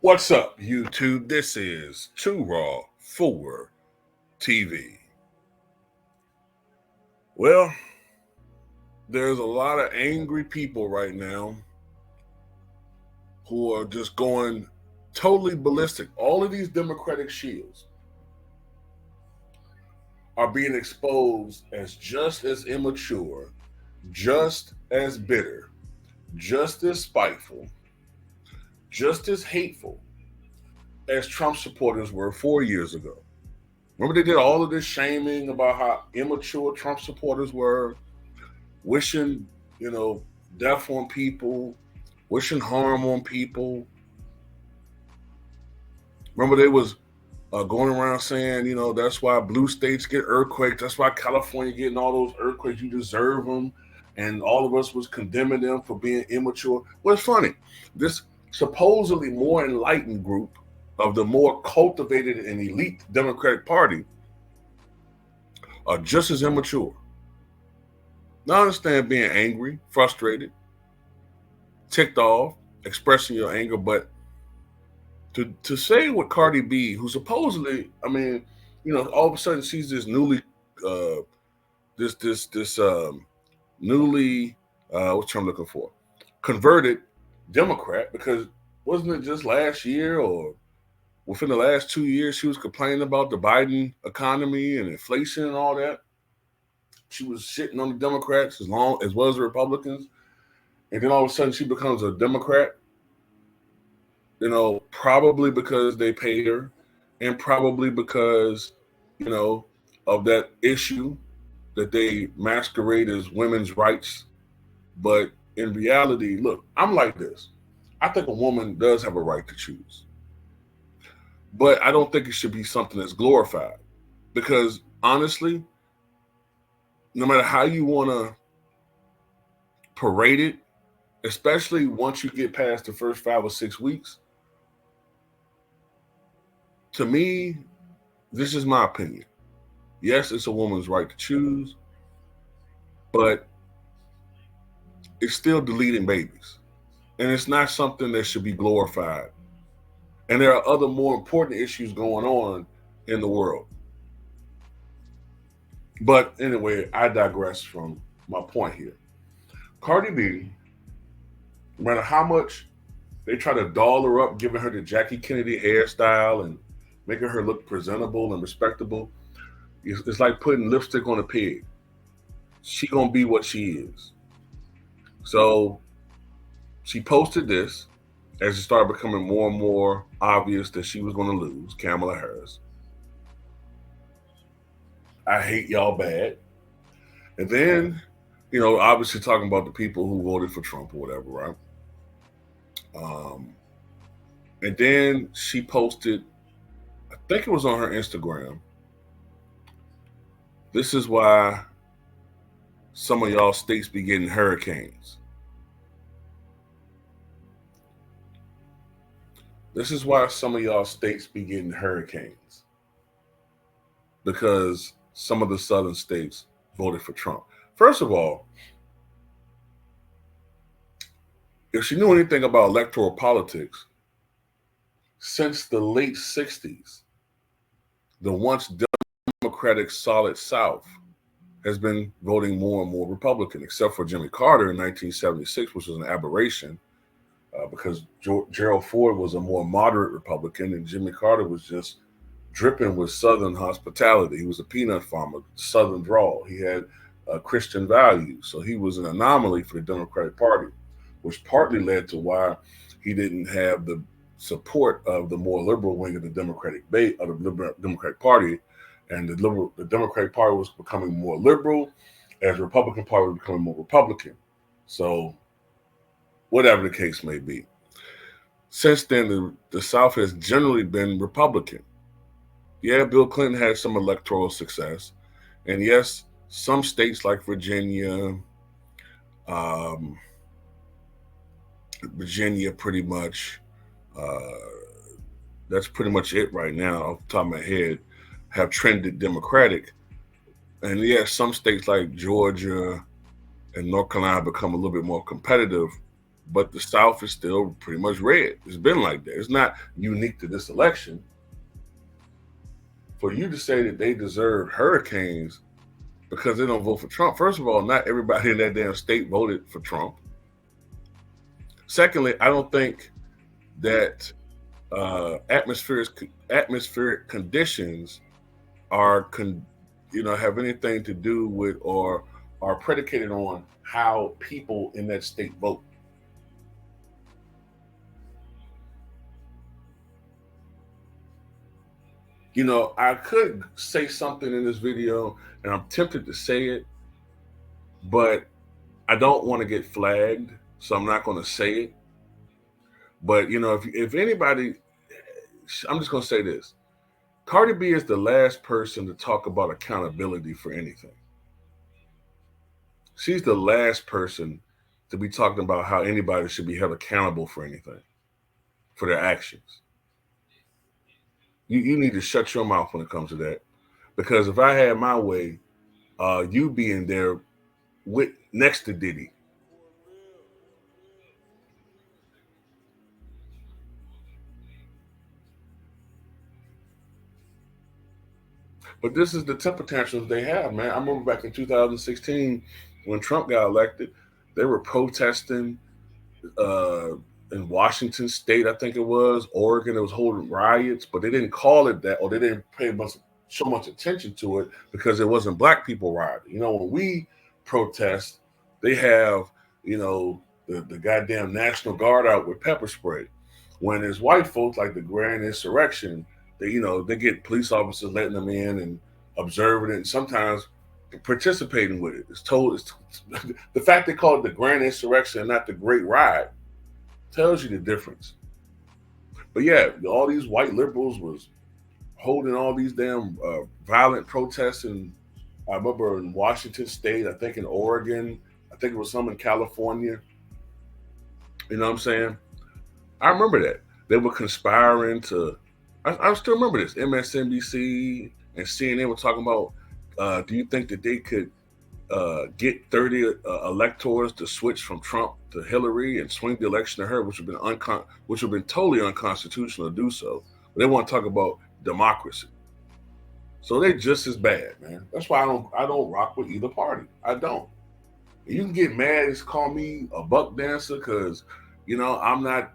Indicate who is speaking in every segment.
Speaker 1: What's up, YouTube? This is Too Raw for TV. Well, there's a lot of angry people right now who are just going totally ballistic. All of these Democratic shields are being exposed as just as immature, just as bitter, just as spiteful, just as hateful as Trump supporters were 4 years ago. Remember, they did all of this shaming about how immature Trump supporters were, wishing, death on people, wishing harm on people. Remember, they was going around saying, that's why blue states get earthquakes. That's why California getting all those earthquakes. You deserve them. And all of us was condemning them for being immature. Well, it's funny. This supposedly more enlightened group of the more cultivated and elite Democratic Party are just as immature. Now, I understand being angry, frustrated, ticked off, expressing your anger, but to say what Cardi B, who supposedly, all of a sudden she's this newly, what's I'm looking for, converted Democrat, because wasn't it just last year or within the last 2 years she was complaining about the Biden economy and inflation and all that? She was shitting on the Democrats as well as the Republicans. And then all of a sudden she becomes a Democrat, probably because they paid her and probably because, of that issue that they masquerade as women's rights. But in reality, look, I'm like this. I think a woman does have a right to choose. But I don't think it should be something that's glorified. Because honestly, no matter how you want to parade it, especially once you get past the first 5 or 6 weeks, to me, this is my opinion. Yes, it's a woman's right to choose, but it's still deleting babies. And it's not something that should be glorified. And there are other more important issues going on in the world. But anyway, I digress from my point here. Cardi B, no matter how much they try to doll her up, giving her the Jackie Kennedy hairstyle and making her look presentable and respectable, it's like putting lipstick on a pig. She gonna be what she is. So she posted this as it started becoming more and more obvious that she was going to lose, Kamala Harris. I hate y'all bad. And then, obviously talking about the people who voted for Trump or whatever, right? And then she posted, I think it was on her Instagram, this is why some of y'all states be getting hurricanes. This is why some of y'all states be getting hurricanes. Because some of the southern states voted for Trump. First of all, if she knew anything about electoral politics, since the late 60s, the once Democratic solid South has been voting more and more Republican, except for Jimmy Carter in 1976, which was an aberration. Because Gerald Ford was a more moderate Republican and Jimmy Carter was just dripping with Southern hospitality. He was a peanut farmer, Southern drawl. He had Christian values. So he was an anomaly for the Democratic Party, which partly led to why he didn't have the support of the more liberal wing of the Democratic Party. And the Democratic Party was becoming more liberal as the Republican Party was becoming more Republican. So whatever the case may be. Since then, the South has generally been Republican. Yeah, Bill Clinton had some electoral success. And yes, some states like Virginia pretty much, that's pretty much it right now off the top of my head, have trended Democratic. And yes, some states like Georgia and North Carolina have become a little bit more competitive. but the South is still pretty much red. It's been like that. It's not unique to this election. For you to say that they deserve hurricanes because they don't vote for Trump, first of all, not everybody in that damn state voted for Trump. Secondly, I don't think that atmospheric conditions are have anything to do with or are predicated on how people in that state vote. I could say something in this video, and I'm tempted to say it, but I don't want to get flagged, so I'm not going to say it. But if anybody, I'm just going to say this: Cardi B is the last person to talk about accountability for anything. She's the last person to be talking about how anybody should be held accountable for anything, for their actions. You need to shut your mouth when it comes to that, because if I had my way, you being there next to Diddy. But this is the temper tantrums they have, man. I remember back in 2016 when Trump got elected, they were protesting uh, in Washington State, I think it was, Oregon. It was holding riots, but they didn't call it that, or they didn't pay so much attention to it because it wasn't black people rioting. When we protest, they have the goddamn National Guard out with pepper spray. When there's white folks like the Grand Insurrection, they get police officers letting them in and observing it, and sometimes participating with it. It's the fact they call it the Grand Insurrection and not the Great Riot tells you the difference. But yeah, all these white liberals was holding all these damn violent protests, and I remember in Washington State, I think in Oregon, I think it was some in California. You know what I'm saying? I remember that they were conspiring to. I still remember this. MSNBC and CNN were talking about, do you think that they could get 30 electors to switch from Trump to Hillary and swing the election to her, which would have been totally unconstitutional to do so. But they want to talk about democracy. So they're just as bad, man. That's why I don't rock with either party. I don't. You can get mad and call me a buck dancer because I'm not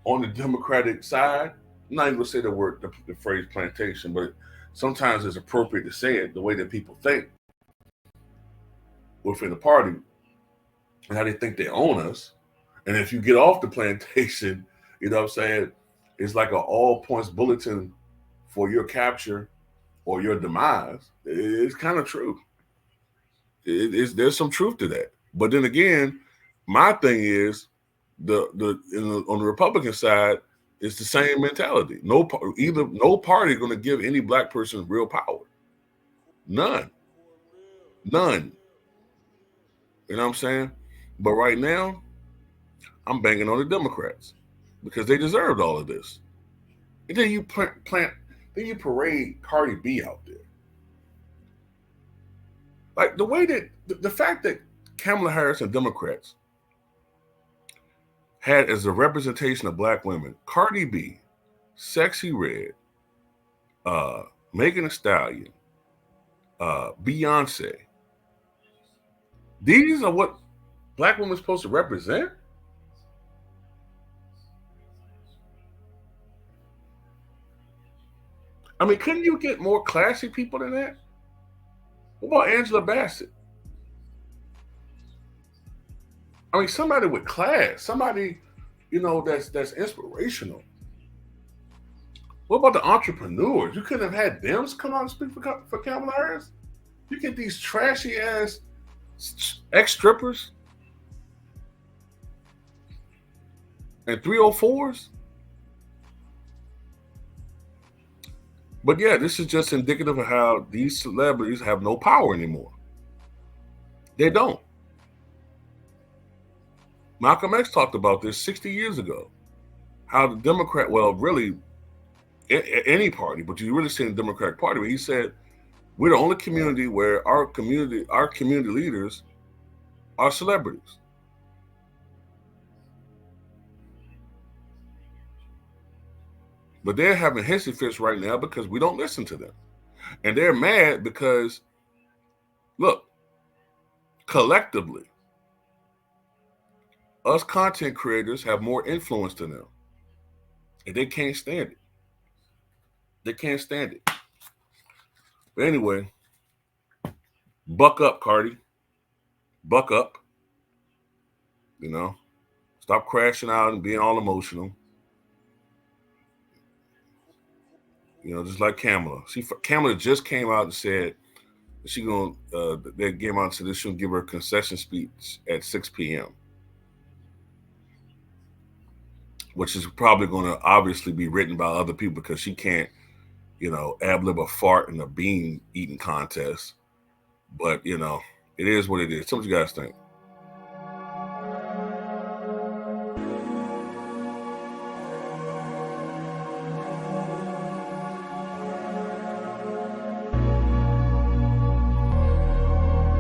Speaker 1: on the Democratic side. I'm not even gonna say the phrase plantation, but sometimes it's appropriate to say it the way that people think within the party and how they think they own us. And if you get off the plantation, you know what I'm saying, it's like an all points bulletin for your capture or your demise. It's kind of true. There's some truth to that. But then again, my thing is on the Republican side, it's the same mentality. No party going to give any black person real power. None. You know what I'm saying? But right now, I'm banging on the Democrats because they deserved all of this. And then you you parade Cardi B out there. Like the way that the fact that Kamala Harris and Democrats had as a representation of black women, Cardi B, Sexy Red, Megan Thee Stallion, Beyonce. These are what black women are supposed to represent? I mean, couldn't you get more classy people than that? What about Angela Bassett? I mean, somebody with class, somebody, that's inspirational. What about the entrepreneurs? You couldn't have had them come out and speak for Kamala Harris? You get these trashy ass ex-strippers and 304s? But yeah, this is just indicative of how these celebrities have no power anymore. They don't. Malcolm X talked about this 60 years ago. How the Democrat, well, really, any party, but you really see the Democratic Party, where he said, we're the only community where our community leaders are celebrities. But they're having hissy fits right now because we don't listen to them. And they're mad because, look, collectively, us content creators have more influence than them. And they can't stand it. They can't stand it. But anyway, buck up, Cardi. Buck up. You know, stop crashing out and being all emotional. You know, just like Kamala. Kamala just came out and said she gonna they came out and said she'll give her concession speech at 6 p.m., which is probably going to obviously be written by other people because she can't, ad lib a fart in a bean eating contest. But it is what it is. So what you guys think?